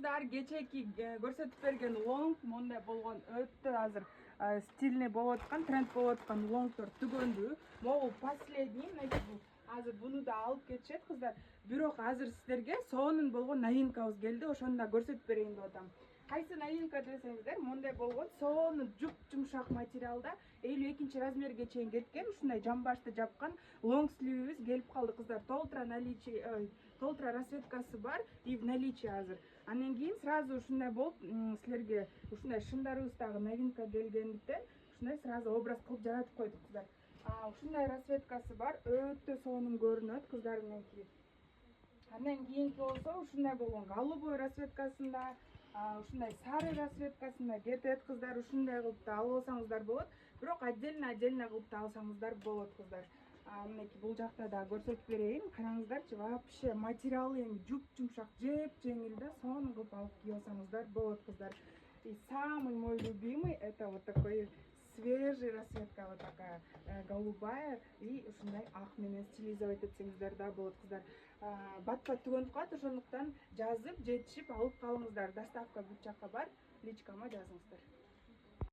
кыздар кечээки көрсөтүп берген лонг мондай болгон өтө азыр стильный болуп аткан, тренд болуп аткан лонгдор түгөндү. Могу последний, азыр буну да алып кетишет кыздар. Бирок азыр сиздерге сонун болгон новинкабыз келди. Ошону да көрсөтүп берейин деп атам. Кайсы новинка десеңиздер, мондай болгон сонун жумшак материалда 52 размерге чейин кеткен, ушундай жамбашты жапкан лонг сливибиз келип калды кыздар. Толтра расцветкасы бар и в наличии азыр. Андан кийин сразу ушундай болуп, силерге ушундай шымдарыбыздагы новинка келгендиктен ушундай сразу образ кылып жаратып койдук кыздар. Ушундай расцветкасы бар, өтө сонун көрүнөт кыздар мененки. Андан кийинки болсо ушундай болгон голубой расцветкасында, ушундай сары расцветкасында кетет кыздар. Ушундай кылып да алып алсаңыздар болот. Бирок отдельно кылып да алсаңыздар болот кыздар. Мынакей бул жакта да көрсөтүп берейин. Караңыздарчы, вообще материалы эми жумшак, жеп-жеңил да, сонун кылып алып кийип алсаңыздар болот кыздар. И самый мой любимый это вот такой свежий расцветка, вот такая голубая и ушундай ак менен стилизовать этсеңиздер да болот кыздар. Бат-бат түгөнүп калат, ошондуктан жазып жетишип алып калыңыздар. Доставка бүт жакка бар, личкама жазыңыздар.